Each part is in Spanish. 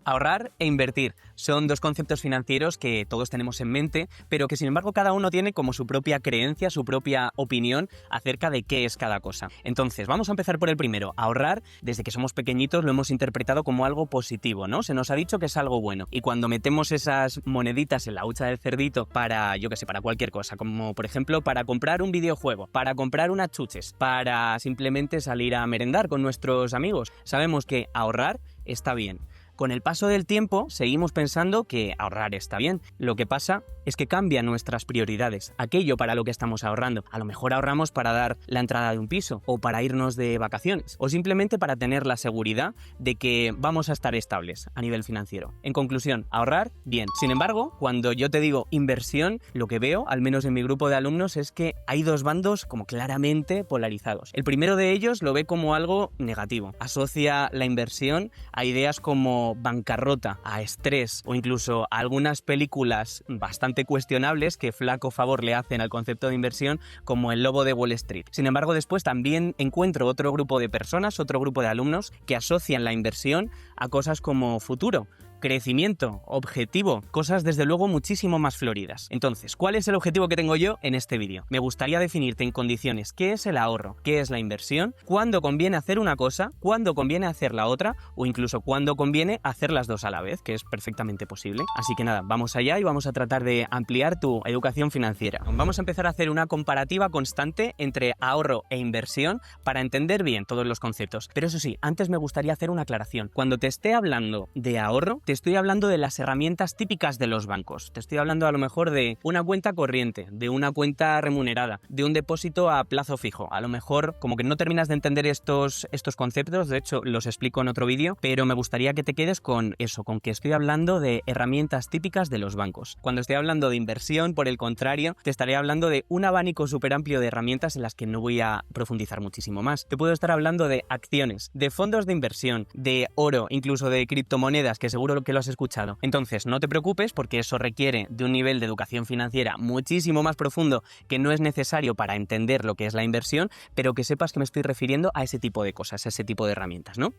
Ahorrar e invertir son dos conceptos financieros que todos tenemos en mente, pero que sin embargo cada uno tiene como su propia creencia, su propia opinión acerca de qué es cada cosa. Entonces, vamos a empezar por el primero. Ahorrar, desde que somos pequeñitos lo hemos interpretado como algo positivo, ¿no? Se nos ha dicho que es algo bueno. Y cuando metemos esas moneditas en la hucha del cerdito para, para cualquier cosa, como por ejemplo para comprar un videojuego, para comprar unas chuches, para simplemente salir a merendar con nuestros amigos, sabemos que ahorrar está bien. Con el paso del tiempo seguimos pensando que ahorrar está bien. Lo que pasa es que cambian nuestras prioridades, aquello para lo que estamos ahorrando. A lo mejor ahorramos para dar la entrada de un piso, o para irnos de vacaciones, o simplemente para tener la seguridad de que vamos a estar estables a nivel financiero. En conclusión, ahorrar, bien. Sin embargo, cuando yo te digo inversión, lo que veo, al menos en mi grupo de alumnos, es que hay dos bandos como claramente polarizados. El primero de ellos lo ve como algo negativo. Asocia la inversión a ideas como bancarrota, a estrés o incluso a algunas películas bastante cuestionables que flaco favor le hacen al concepto de inversión, como El Lobo de Wall Street. Sin embargo, después también encuentro otro grupo de personas, otro grupo de alumnos que asocian la inversión a cosas como futuro, crecimiento, objetivo, cosas desde luego muchísimo más floridas. Entonces, ¿cuál es el objetivo que tengo yo en este vídeo? Me gustaría definirte en condiciones qué es el ahorro, qué es la inversión, cuándo conviene hacer una cosa, cuándo conviene hacer la otra, o incluso cuándo conviene hacer las dos a la vez, que es perfectamente posible. Así que nada, vamos allá y vamos a tratar de ampliar tu educación financiera. Vamos a empezar a hacer una comparativa constante entre ahorro e inversión para entender bien todos los conceptos. Pero eso sí, antes me gustaría hacer una aclaración. Cuando te esté hablando de ahorro, te estoy hablando de las herramientas típicas de los bancos. Te estoy hablando a lo mejor de una cuenta corriente, de una cuenta remunerada, de un depósito a plazo fijo. A lo mejor como que no terminas de entender estos conceptos, de hecho los explico en otro vídeo, pero me gustaría que te quedes con eso, con que estoy hablando de herramientas típicas de los bancos. Cuando estoy hablando de inversión, por el contrario, te estaré hablando de un abanico súper amplio de herramientas en las que no voy a profundizar muchísimo más. Te puedo estar hablando de acciones, de fondos de inversión, de oro, incluso de criptomonedas, que seguro que lo has escuchado. Entonces, no te preocupes porque eso requiere de un nivel de educación financiera muchísimo más profundo que no es necesario para entender lo que es la inversión, pero que sepas que me estoy refiriendo a ese tipo de cosas, a ese tipo de herramientas, ¿no?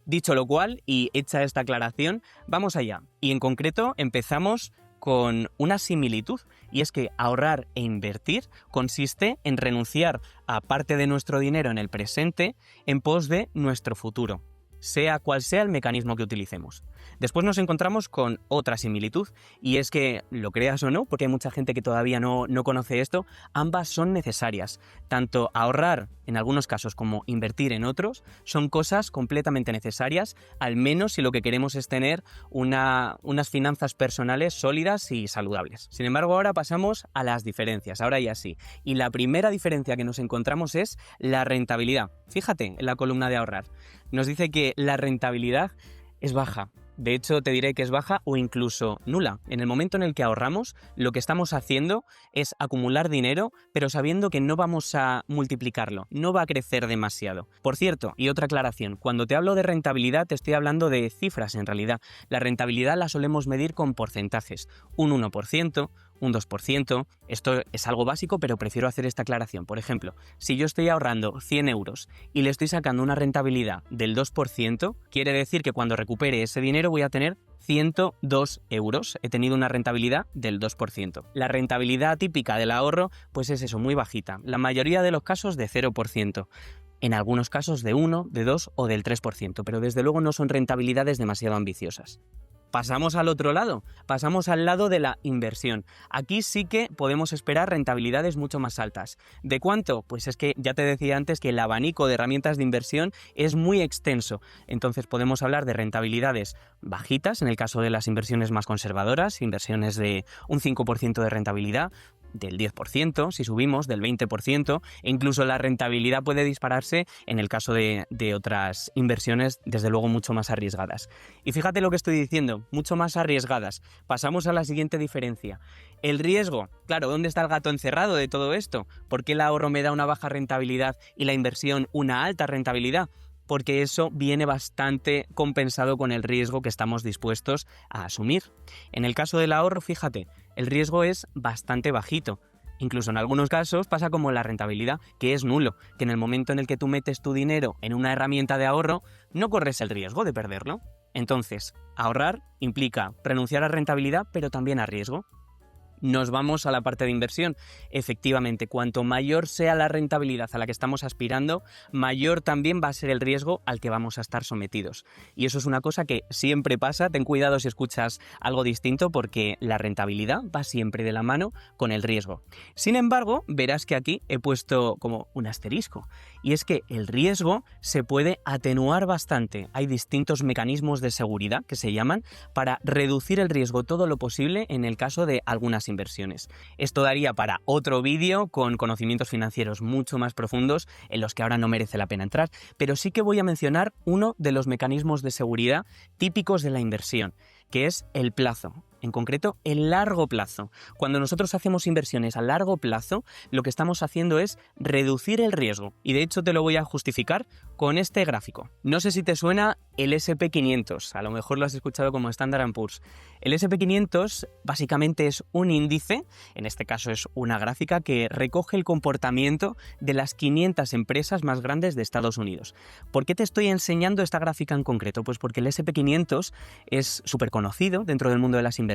Dicho lo cual, y hecha esta aclaración, vamos allá. Y en concreto empezamos con una similitud, y es que ahorrar e invertir consiste en renunciar a parte de nuestro dinero en el presente en pos de nuestro futuro, sea cual sea el mecanismo que utilicemos. Después nos encontramos con otra similitud, y es que, lo creas o no, porque hay mucha gente que todavía no conoce esto, ambas son necesarias. Tanto ahorrar en algunos casos como invertir en otros son cosas completamente necesarias, al menos si lo que queremos es tener unas finanzas personales sólidas y saludables. Sin embargo, ahora pasamos a las diferencias, ahora ya sí. Y la primera diferencia que nos encontramos es la rentabilidad. Fíjate en la columna de ahorrar. Nos dice que la rentabilidad es baja. De hecho, te diré que es baja o incluso nula. En el momento en el que ahorramos, lo que estamos haciendo es acumular dinero, pero sabiendo que no vamos a multiplicarlo, no va a crecer demasiado. Por cierto, y otra aclaración, cuando te hablo de rentabilidad te estoy hablando de cifras en realidad. La rentabilidad la solemos medir con porcentajes, un 1%, un 2%, esto es algo básico, pero prefiero hacer esta aclaración. Por ejemplo, si yo estoy ahorrando 100 euros y le estoy sacando una rentabilidad del 2%, quiere decir que cuando recupere ese dinero voy a tener 102 euros. He tenido una rentabilidad del 2%. La rentabilidad típica del ahorro, pues es eso, muy bajita. La mayoría de los casos de 0%. En algunos casos de 1, de 2 o del 3%, pero desde luego no son rentabilidades demasiado ambiciosas. Pasamos al otro lado, pasamos al lado de la inversión. Aquí sí que podemos esperar rentabilidades mucho más altas. ¿De cuánto? Pues es que ya te decía antes que el abanico de herramientas de inversión es muy extenso. Entonces podemos hablar de rentabilidades bajitas, en el caso de las inversiones más conservadoras, inversiones de un 5% de rentabilidad, del 10%, si subimos, del 20%, e incluso la rentabilidad puede dispararse en el caso de otras inversiones, desde luego mucho más arriesgadas. Y fíjate lo que estoy diciendo, mucho más arriesgadas. Pasamos a la siguiente diferencia. El riesgo. Claro, ¿dónde está el gato encerrado de todo esto? ¿Por qué el ahorro me da una baja rentabilidad y la inversión una alta rentabilidad? Porque eso viene bastante compensado con el riesgo que estamos dispuestos a asumir. En el caso del ahorro, fíjate, el riesgo es bastante bajito. Incluso en algunos casos pasa como la rentabilidad, que es nulo, que en el momento en el que tú metes tu dinero en una herramienta de ahorro, no corres el riesgo de perderlo. Entonces, ahorrar implica renunciar a rentabilidad, pero también a riesgo. Nos vamos a la parte de inversión. Efectivamente, cuanto mayor sea la rentabilidad a la que estamos aspirando, mayor también va a ser el riesgo al que vamos a estar sometidos. Y eso es una cosa que siempre pasa. Ten cuidado si escuchas algo distinto, porque la rentabilidad va siempre de la mano con el riesgo. Sin embargo, verás que aquí he puesto como un asterisco. Y es que el riesgo se puede atenuar bastante. Hay distintos mecanismos de seguridad que se llaman para reducir el riesgo todo lo posible en el caso de algunas inversiones. Esto daría para otro vídeo con conocimientos financieros mucho más profundos en los que ahora no merece la pena entrar, pero sí que voy a mencionar uno de los mecanismos de seguridad típicos de la inversión, que es el plazo. En concreto, el largo plazo. Cuando nosotros hacemos inversiones a largo plazo, lo que estamos haciendo es reducir el riesgo. Y de hecho te lo voy a justificar con este gráfico. No sé si te suena el S&P 500, a lo mejor lo has escuchado como Standard & Poor's. El S&P 500 básicamente es un índice, en este caso es una gráfica que recoge el comportamiento de las 500 empresas más grandes de Estados Unidos. ¿Por qué te estoy enseñando esta gráfica en concreto? Pues porque el S&P 500 es súper conocido dentro del mundo de las inversiones.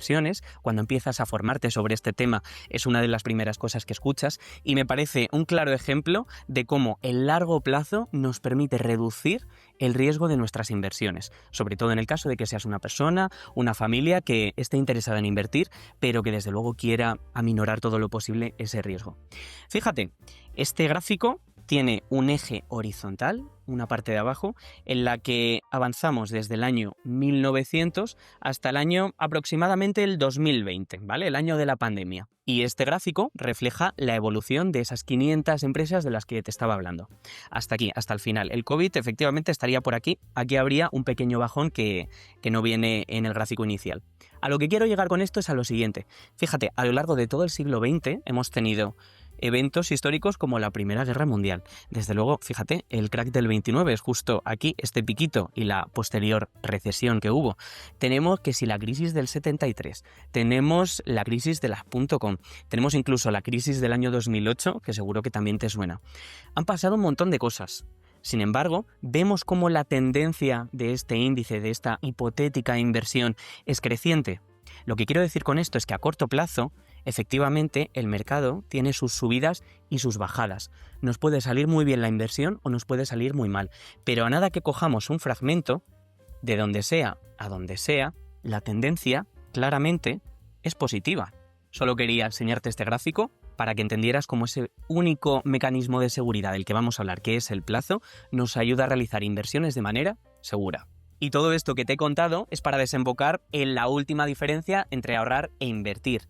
Cuando empiezas a formarte sobre este tema es una de las primeras cosas que escuchas, y me parece un claro ejemplo de cómo el largo plazo nos permite reducir el riesgo de nuestras inversiones, sobre todo en el caso de que seas una persona, una familia que esté interesada en invertir, pero que desde luego quiera aminorar todo lo posible ese riesgo. Fíjate, este gráfico tiene un eje horizontal, una parte de abajo, en la que avanzamos desde el año 1900 hasta el año aproximadamente el 2020, ¿vale? El año de la pandemia. Y este gráfico refleja la evolución de esas 500 empresas de las que te estaba hablando. Hasta aquí, hasta el final. El COVID efectivamente estaría por aquí. Aquí habría un pequeño bajón que no viene en el gráfico inicial. A lo que quiero llegar con esto es a lo siguiente. Fíjate, a lo largo de todo el siglo XX hemos tenido eventos históricos como la Primera Guerra Mundial. Desde luego, fíjate, el crack del 29 es justo aquí, este piquito, y la posterior recesión que hubo. Tenemos que si la crisis del 73, tenemos la crisis de las .com, tenemos incluso la crisis del año 2008, que seguro que también te suena. Han pasado un montón de cosas. Sin embargo, vemos cómo la tendencia de este índice, de esta hipotética inversión, es creciente. Lo que quiero decir con esto es que a corto plazo, efectivamente, el mercado tiene sus subidas y sus bajadas. Nos puede salir muy bien la inversión o nos puede salir muy mal, pero a nada que cojamos un fragmento, de donde sea a donde sea, la tendencia claramente es positiva. Solo quería enseñarte este gráfico para que entendieras cómo ese único mecanismo de seguridad del que vamos a hablar, que es el plazo, nos ayuda a realizar inversiones de manera segura. Y todo esto que te he contado es para desembocar en la última diferencia entre ahorrar e invertir.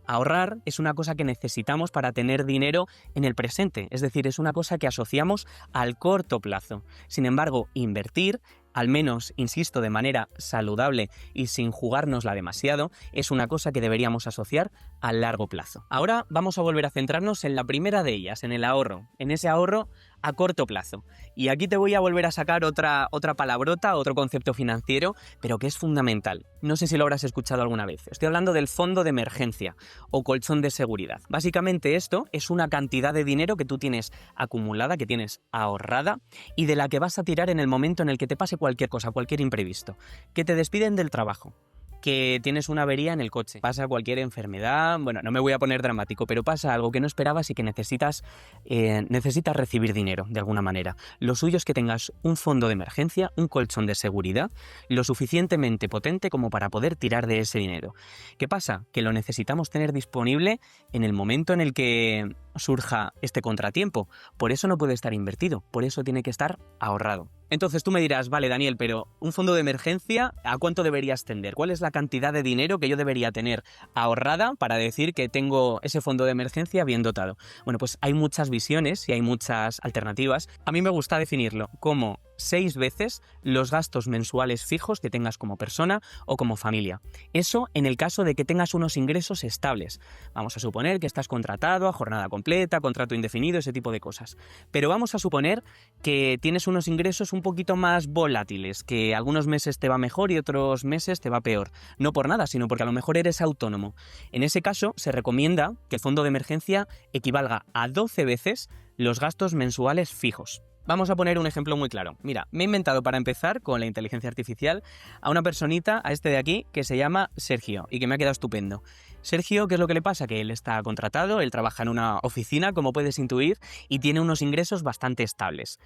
Ahorrar es una cosa que necesitamos para tener dinero en el presente, es decir, es una cosa que asociamos al corto plazo. Sin embargo, invertir, al menos, insisto, de manera saludable y sin jugárnosla demasiado, es una cosa que deberíamos asociar a largo plazo. Ahora vamos a volver a centrarnos en la primera de ellas, en el ahorro, en ese ahorro a corto plazo. Y aquí te voy a volver a sacar otra palabrota, otro concepto financiero, pero que es fundamental. No sé si lo habrás escuchado alguna vez. Estoy hablando del fondo de emergencia o colchón de seguridad. Básicamente esto es una cantidad de dinero que tú tienes acumulada, que tienes ahorrada y de la que vas a tirar en el momento en el que te pase cualquier cosa, cualquier imprevisto. Que te despiden del trabajo, que tienes una avería en el coche, pasa cualquier enfermedad, bueno, no me voy a poner dramático, pero pasa algo que no esperabas y que necesitas recibir dinero de alguna manera. Lo suyo es que tengas un fondo de emergencia, un colchón de seguridad, lo suficientemente potente como para poder tirar de ese dinero. ¿Qué pasa? Que lo necesitamos tener disponible en el momento en el que surja este contratiempo. Por eso no puede estar invertido, por eso tiene que estar ahorrado. Entonces tú me dirás, vale Daniel, pero un fondo de emergencia, ¿a cuánto deberías tender? ¿Cuál es la cantidad de dinero que yo debería tener ahorrada para decir que tengo ese fondo de emergencia bien dotado? Bueno, pues hay muchas visiones y hay muchas alternativas. A mí me gusta definirlo como 6 veces los gastos mensuales fijos que tengas como persona o como familia. Eso en el caso de que tengas unos ingresos estables. Vamos a suponer que estás contratado a jornada completa, contrato indefinido, ese tipo de cosas. Pero vamos a suponer que tienes unos ingresos un poquito más volátiles, que algunos meses te va mejor y otros meses te va peor. No por nada, sino porque a lo mejor eres autónomo. En ese caso se recomienda que el fondo de emergencia equivalga a 12 veces los gastos mensuales fijos. Vamos a poner un ejemplo muy claro. Mira, me he inventado para empezar con la inteligencia artificial a una personita, a este de aquí, que se llama Sergio y que me ha quedado estupendo. Sergio, ¿qué es lo que le pasa? Que él está contratado, él trabaja en una oficina, como puedes intuir, y tiene unos ingresos bastante estables.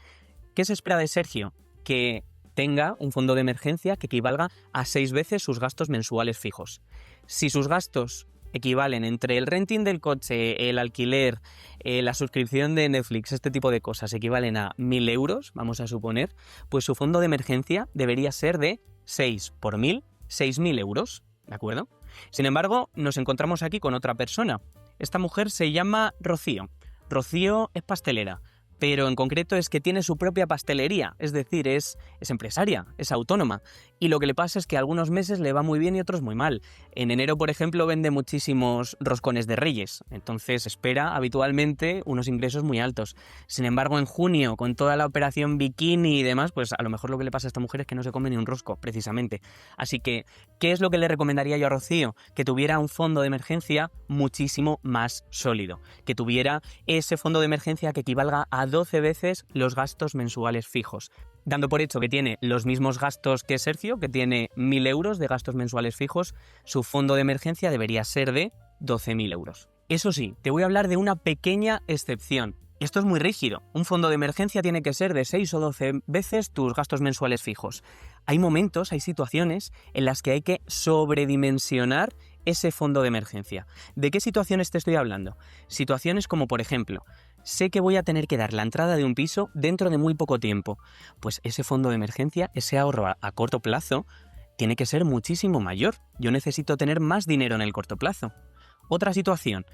¿Qué se espera de Sergio? Que tenga un fondo de emergencia que equivalga a 6 veces sus gastos mensuales fijos. Si sus gastos equivalen entre el renting del coche, el alquiler, la suscripción de Netflix, este tipo de cosas, equivalen a 1.000 euros, vamos a suponer, pues su fondo de emergencia debería ser de 6 por 1.000, 6.000 euros, ¿de acuerdo? Sin embargo, nos encontramos aquí con otra persona. Esta mujer se llama Rocío. Rocío es pastelera, pero en concreto es que tiene su propia pastelería, es decir, es empresaria, es autónoma. Y lo que le pasa es que algunos meses le va muy bien y otros muy mal. En enero, por ejemplo, vende muchísimos roscones de Reyes, entonces espera habitualmente unos ingresos muy altos. Sin embargo, en junio, con toda la operación bikini y demás, pues a lo mejor lo que le pasa a esta mujer es que no se come ni un rosco, precisamente. Así que, ¿qué es lo que le recomendaría yo a Rocío? Que tuviera un fondo de emergencia muchísimo más sólido, que tuviera ese fondo de emergencia que equivalga a 12 veces los gastos mensuales fijos. Dando por hecho que tiene los mismos gastos que Sergio, que tiene 1.000 euros de gastos mensuales fijos, su fondo de emergencia debería ser de 12.000 euros. Eso sí, te voy a hablar de una pequeña excepción. Esto es muy rígido. Un fondo de emergencia tiene que ser de 6 o 12 veces tus gastos mensuales fijos. Hay momentos, hay situaciones en las que hay que sobredimensionar ese fondo de emergencia. ¿De qué situaciones te estoy hablando? Situaciones como, por ejemplo, sé que voy a tener que dar la entrada de un piso dentro de muy poco tiempo. Pues ese fondo de emergencia, ese ahorro a corto plazo, tiene que ser muchísimo mayor. Yo necesito tener más dinero en el corto plazo. Otra situación.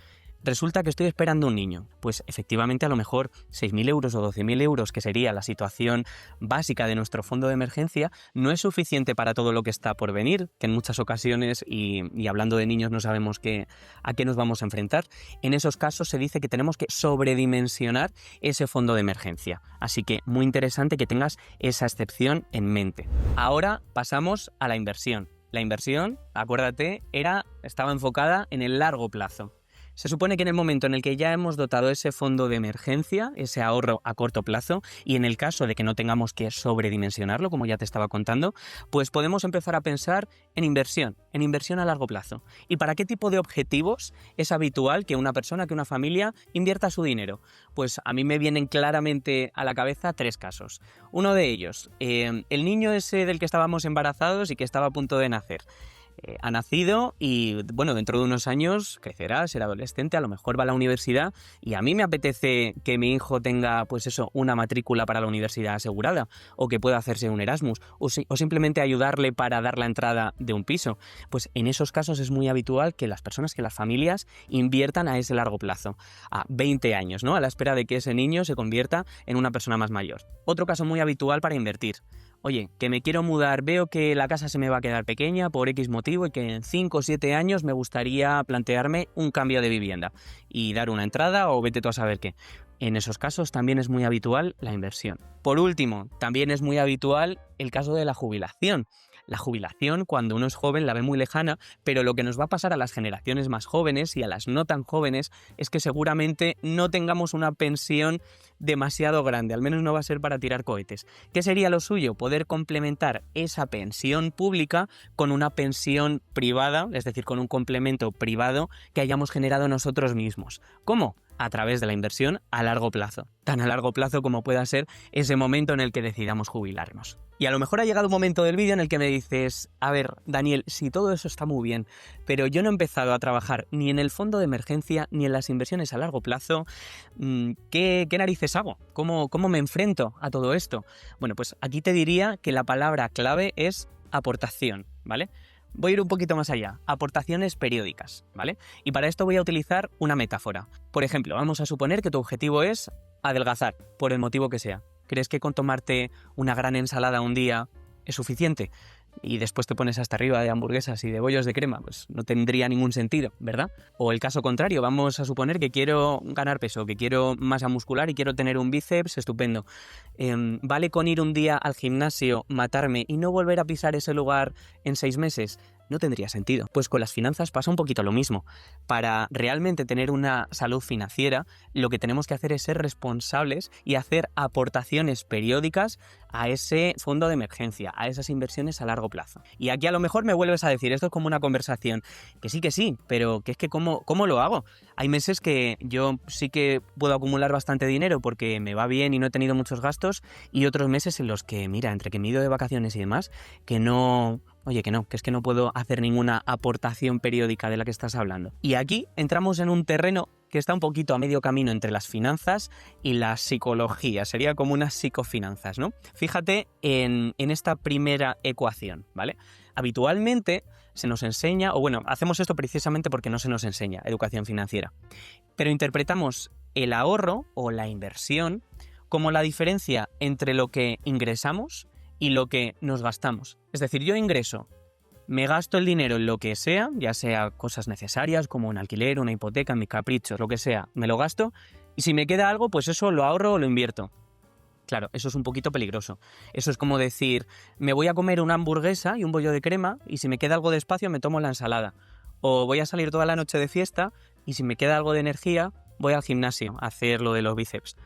Resulta que estoy esperando un niño. Pues efectivamente a lo mejor 6.000 euros o 12.000 euros, que sería la situación básica de nuestro fondo de emergencia, no es suficiente para todo lo que está por venir, que en muchas ocasiones, y hablando de niños no sabemos a qué nos vamos a enfrentar. En esos casos se dice que tenemos que sobredimensionar ese fondo de emergencia. Así que muy interesante que tengas esa excepción en mente. Ahora pasamos a la inversión. La inversión, acuérdate, estaba enfocada en el largo plazo. Se supone que en el momento en el que ya hemos dotado ese fondo de emergencia, ese ahorro a corto plazo, y en el caso de que no tengamos que sobredimensionarlo, como ya te estaba contando, pues podemos empezar a pensar en inversión a largo plazo. ¿Y para qué tipo de objetivos es habitual que una persona, que una familia invierta su dinero? Pues a mí me vienen claramente a la cabeza 3 casos. Uno de ellos, el niño ese del que estábamos embarazados y que estaba a punto de nacer. Ha nacido y, bueno, dentro de unos años crecerá, será adolescente, a lo mejor va a la universidad y a mí me apetece que mi hijo tenga, pues eso, una matrícula para la universidad asegurada o que pueda hacerse un Erasmus o simplemente ayudarle para dar la entrada de un piso. Pues en esos casos es muy habitual que las familias inviertan a ese largo plazo, a 20 años, ¿no? A la espera de que ese niño se convierta en una persona más mayor. Otro caso muy habitual para invertir. Oye, que me quiero mudar, veo que la casa se me va a quedar pequeña por X motivo y que en 5 o 7 años me gustaría plantearme un cambio de vivienda y dar una entrada o vete tú a saber qué. En esos casos también es muy habitual la inversión. Por último, también es muy habitual el caso de la jubilación. La jubilación, cuando uno es joven, la ve muy lejana, pero lo que nos va a pasar a las generaciones más jóvenes y a las no tan jóvenes es que seguramente no tengamos una pensión demasiado grande, al menos no va a ser para tirar cohetes. ¿Qué sería lo suyo? Poder complementar esa pensión pública con una pensión privada, es decir, con un complemento privado que hayamos generado nosotros mismos. ¿Cómo? A través de la inversión a largo plazo, tan a largo plazo como pueda ser ese momento en el que decidamos jubilarnos. Y a lo mejor ha llegado un momento del vídeo en el que me dices, a ver, Daniel, si todo eso está muy bien, pero yo no he empezado a trabajar ni en el fondo de emergencia ni en las inversiones a largo plazo, ¿qué narices hago? ¿Cómo me enfrento a todo esto? Bueno, pues aquí te diría que la palabra clave es aportación, ¿vale? Voy a ir un poquito más allá, aportaciones periódicas, ¿vale? Y para esto voy a utilizar una metáfora. Por ejemplo, vamos a suponer que tu objetivo es adelgazar, por el motivo que sea. ¿Crees que con tomarte una gran ensalada un día es suficiente? Y después te pones hasta arriba de hamburguesas y de bollos de crema, pues no tendría ningún sentido, ¿verdad? O el caso contrario, vamos a suponer que quiero ganar peso, que quiero masa muscular y quiero tener un bíceps estupendo. ¿Vale con ir un día al gimnasio, matarme y no volver a pisar ese lugar en 6 meses? No tendría sentido. Pues con las finanzas pasa un poquito lo mismo. Para realmente tener una salud financiera, lo que tenemos que hacer es ser responsables y hacer aportaciones periódicas a ese fondo de emergencia, a esas inversiones a largo plazo. Y aquí a lo mejor me vuelves a decir, esto es como una conversación, que sí, pero que es que ¿cómo lo hago? Hay meses que yo sí que puedo acumular bastante dinero porque me va bien y no he tenido muchos gastos, y otros meses en los que, mira, entre que me he ido de vacaciones y demás, que no... Oye, que es que no puedo hacer ninguna aportación periódica de la que estás hablando. Y aquí entramos en un terreno que está un poquito a medio camino entre las finanzas y la psicología. Sería como unas psicofinanzas, ¿no? Fíjate en esta primera ecuación, ¿vale? Habitualmente se nos enseña, o bueno, hacemos esto precisamente porque no se nos enseña educación financiera, pero interpretamos el ahorro o la inversión como la diferencia entre lo que ingresamos y lo que nos gastamos. Es decir, yo ingreso, me gasto el dinero en lo que sea, ya sea cosas necesarias como un alquiler, una hipoteca, mis caprichos, lo que sea, me lo gasto, y si me queda algo, pues eso lo ahorro o lo invierto. Claro, eso es un poquito peligroso. Eso es como decir, me voy a comer una hamburguesa y un bollo de crema, y si me queda algo de espacio me tomo la ensalada. O voy a salir toda la noche de fiesta, y si me queda algo de energía, voy al gimnasio a hacer lo de los bíceps.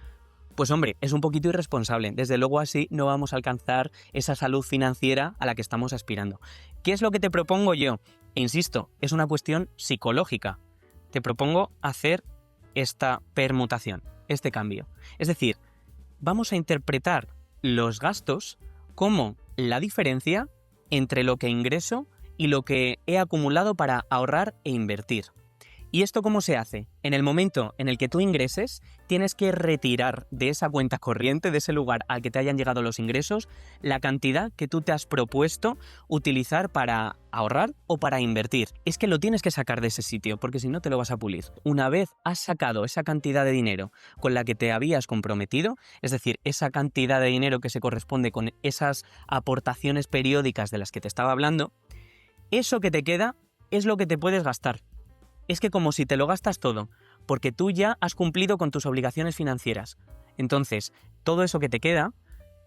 Pues hombre, es un poquito irresponsable. Desde luego así no vamos a alcanzar esa salud financiera a la que estamos aspirando. ¿Qué es lo que te propongo yo? E insisto, es una cuestión psicológica. Te propongo hacer esta permutación, este cambio. Es decir, vamos a interpretar los gastos como la diferencia entre lo que ingreso y lo que he acumulado para ahorrar e invertir. ¿Y esto cómo se hace? En el momento en el que tú ingreses, tienes que retirar de esa cuenta corriente, de ese lugar al que te hayan llegado los ingresos, la cantidad que tú te has propuesto utilizar para ahorrar o para invertir. Es que lo tienes que sacar de ese sitio, porque si no te lo vas a pulir. Una vez has sacado esa cantidad de dinero con la que te habías comprometido, es decir, esa cantidad de dinero que se corresponde con esas aportaciones periódicas de las que te estaba hablando, eso que te queda es lo que te puedes gastar. Es que como si te lo gastas todo, porque tú ya has cumplido con tus obligaciones financieras. Entonces, todo eso que te queda,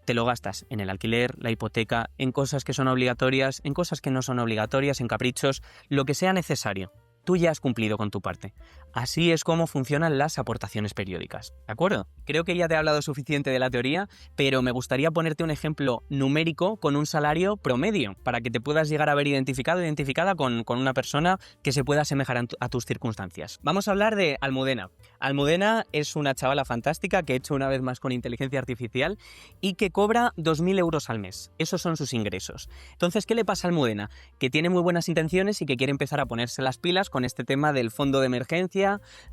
te lo gastas en el alquiler, la hipoteca, en cosas que son obligatorias, en cosas que no son obligatorias, en caprichos, lo que sea necesario. Tú ya has cumplido con tu parte. Así es como funcionan las aportaciones periódicas, ¿de acuerdo? Creo que ya te he hablado suficiente de la teoría, pero me gustaría ponerte un ejemplo numérico con un salario promedio, para que te puedas llegar a ver identificada con una persona que se pueda asemejar a tus circunstancias. Vamos a hablar de Almudena. Almudena es una chavala fantástica que he hecho una vez más con inteligencia artificial y que cobra 2.000 euros al mes. Esos son sus ingresos. Entonces, ¿qué le pasa a Almudena? Que tiene muy buenas intenciones y que quiere empezar a ponerse las pilas con este tema del fondo de emergencia,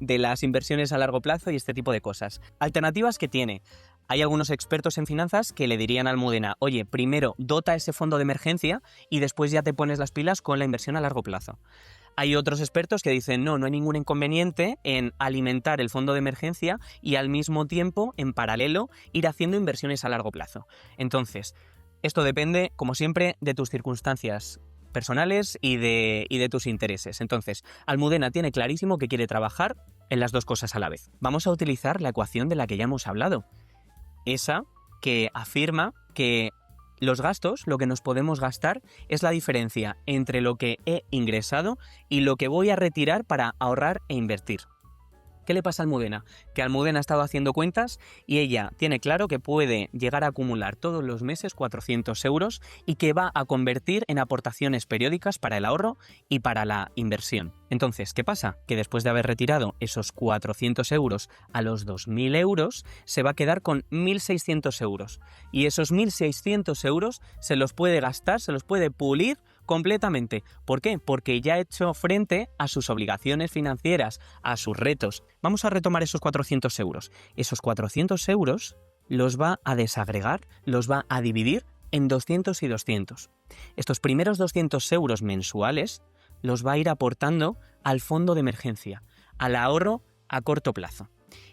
de las inversiones a largo plazo y este tipo de cosas. Alternativas que tiene. Hay algunos expertos en finanzas que le dirían a Almudena, oye, primero dota ese fondo de emergencia y después ya te pones las pilas con la inversión a largo plazo. Hay otros expertos que dicen, no hay ningún inconveniente en alimentar el fondo de emergencia y al mismo tiempo, en paralelo, ir haciendo inversiones a largo plazo. Entonces, esto depende, como siempre, de tus circunstancias personales y de tus intereses. Entonces, Almudena tiene clarísimo que quiere trabajar en las dos cosas a la vez. Vamos a utilizar la ecuación de la que ya hemos hablado. Esa que afirma que los gastos, lo que nos podemos gastar, es la diferencia entre lo que he ingresado y lo que voy a retirar para ahorrar e invertir. ¿Qué le pasa a Almudena? Que Almudena ha estado haciendo cuentas y ella tiene claro que puede llegar a acumular todos los meses 400 euros y que va a convertir en aportaciones periódicas para el ahorro y para la inversión. Entonces, ¿qué pasa? Que después de haber retirado esos 400 euros a los 2.000 euros, se va a quedar con 1.600 euros. Y esos 1.600 euros se los puede gastar, se los puede pulir completamente. ¿Por qué? Porque ya ha hecho frente a sus obligaciones financieras, a sus retos. Vamos a retomar esos 400 euros. Esos 400 euros los va a desagregar, los va a dividir en 200 y 200. Estos primeros 200 euros mensuales los va a ir aportando al fondo de emergencia, al ahorro a corto plazo.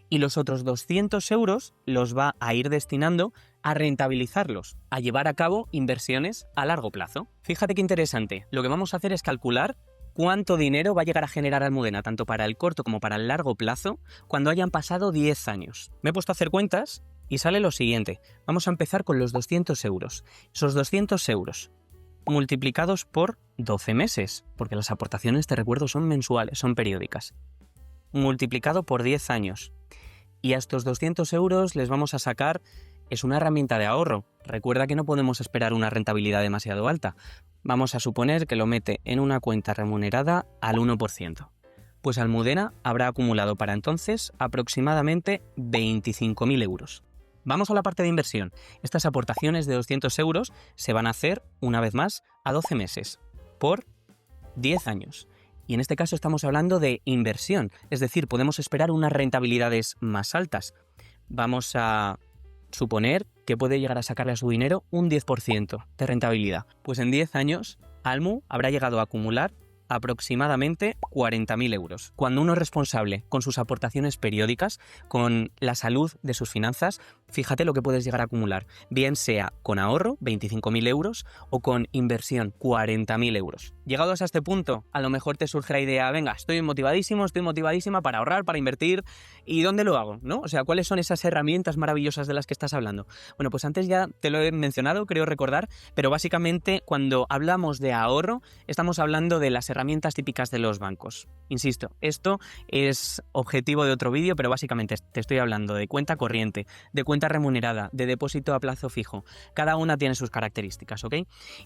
Y los otros 200 euros los va a ir destinando a rentabilizarlos, a llevar a cabo inversiones a largo plazo. Fíjate qué interesante. Lo que vamos a hacer es calcular cuánto dinero va a llegar a generar Almudena, tanto para el corto como para el largo plazo, cuando hayan pasado 10 años. Me he puesto a hacer cuentas y sale lo siguiente. Vamos a empezar con los 200 euros. Esos 200 euros multiplicados por 12 meses, porque las aportaciones, te recuerdo, son mensuales, son periódicas, multiplicado por 10 años. Y a estos 200 euros les vamos a sacar, es una herramienta de ahorro. Recuerda que no podemos esperar una rentabilidad demasiado alta. Vamos a suponer que lo mete en una cuenta remunerada al 1%. Pues Almudena habrá acumulado para entonces aproximadamente 25.000 euros. Vamos a la parte de inversión. Estas aportaciones de 200 euros se van a hacer, una vez más, a 12 meses, por 10 años. Y en este caso estamos hablando de inversión, es decir, podemos esperar unas rentabilidades más altas. Vamos a suponer que puede llegar a sacarle a su dinero un 10% de rentabilidad. Pues en 10 años, Almu habrá llegado a acumular aproximadamente 40.000 euros. Cuando uno es responsable con sus aportaciones periódicas, con la salud de sus finanzas, fíjate lo que puedes llegar a acumular, bien sea con ahorro, 25.000 euros, o con inversión, 40.000 euros. Llegados a este punto, a lo mejor te surge la idea, venga, estoy motivadísima para ahorrar, para invertir, ¿y dónde lo hago? ¿No? O sea, ¿cuáles son esas herramientas maravillosas de las que estás hablando? Bueno, pues antes ya te lo he mencionado, creo recordar, pero básicamente cuando hablamos de ahorro, estamos hablando de las herramientas típicas de los bancos. Insisto, esto es objetivo de otro vídeo, pero básicamente te estoy hablando de cuenta corriente, de cuenta remunerada, de depósito a plazo fijo. Cada una tiene sus características, ¿ok?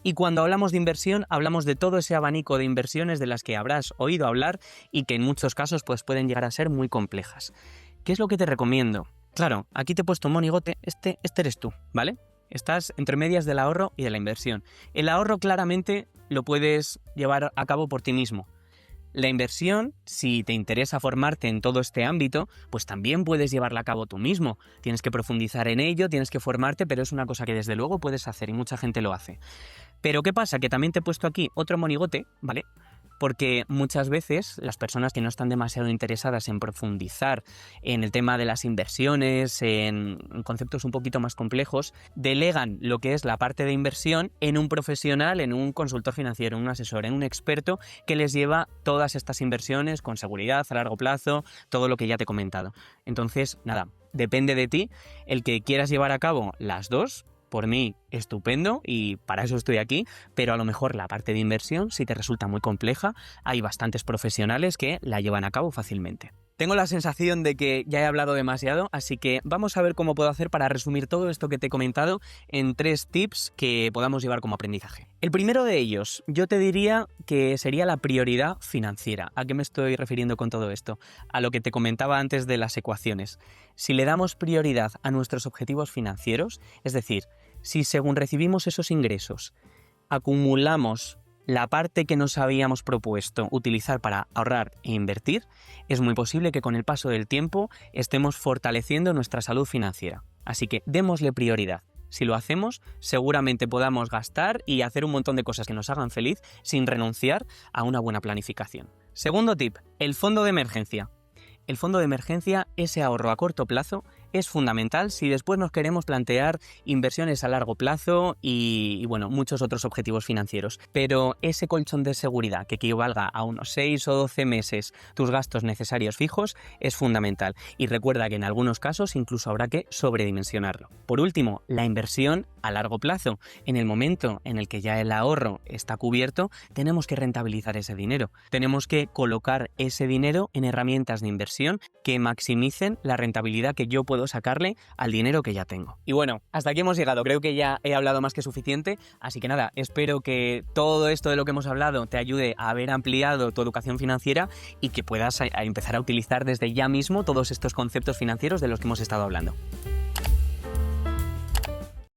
Y cuando hablamos de inversión, hablamos de todo ese abanico de inversiones de las que habrás oído hablar y que en muchos casos pues, pueden llegar a ser muy complejas. ¿Qué es lo que te recomiendo? Claro, aquí te he puesto monigote, este eres tú, ¿vale? Estás entre medias del ahorro y de la inversión. El ahorro claramente lo puedes llevar a cabo por ti mismo. La inversión, si te interesa formarte en todo este ámbito, pues también puedes llevarla a cabo tú mismo. Tienes que profundizar en ello, tienes que formarte, pero es una cosa que desde luego puedes hacer y mucha gente lo hace. Pero ¿qué pasa? Que también te he puesto aquí otro monigote, ¿vale? Porque muchas veces las personas que no están demasiado interesadas en profundizar en el tema de las inversiones, en conceptos un poquito más complejos, delegan lo que es la parte de inversión en un profesional, en un consultor financiero, en un asesor, en un experto que les lleva todas estas inversiones con seguridad, a largo plazo, todo lo que ya te he comentado. Entonces, nada, depende de ti el que quieras llevar a cabo las dos. Por mí, estupendo y para eso estoy aquí, pero a lo mejor la parte de inversión, si te resulta muy compleja, hay bastantes profesionales que la llevan a cabo fácilmente. Tengo la sensación de que ya he hablado demasiado, así que vamos a ver cómo puedo hacer para resumir todo esto que te he comentado en 3 tips que podamos llevar como aprendizaje. El primero de ellos, yo te diría que sería la prioridad financiera. ¿A qué me estoy refiriendo con todo esto? A lo que te comentaba antes de las ecuaciones. Si le damos prioridad a nuestros objetivos financieros, es decir, si según recibimos esos ingresos, acumulamos la parte que nos habíamos propuesto utilizar para ahorrar e invertir, es muy posible que con el paso del tiempo estemos fortaleciendo nuestra salud financiera. Así que démosle prioridad. Si lo hacemos, seguramente podamos gastar y hacer un montón de cosas que nos hagan feliz sin renunciar a una buena planificación. Segundo tip, el fondo de emergencia. El fondo de emergencia, ese ahorro a corto plazo, es fundamental si después nos queremos plantear inversiones a largo plazo y muchos otros objetivos financieros. Pero ese colchón de seguridad que equivalga a unos 6 o 12 meses tus gastos necesarios fijos es fundamental. Y recuerda que en algunos casos incluso habrá que sobredimensionarlo. Por último, la inversión a largo plazo. En el momento en el que ya el ahorro está cubierto, tenemos que rentabilizar ese dinero. Tenemos que colocar ese dinero en herramientas de inversión que maximicen la rentabilidad que yo puedo sacarle al dinero que ya tengo. Y bueno, hasta aquí hemos llegado. Creo que ya he hablado más que suficiente, así que nada, espero que todo esto de lo que hemos hablado te ayude a haber ampliado tu educación financiera y que puedas empezar a utilizar desde ya mismo todos estos conceptos financieros de los que hemos estado hablando.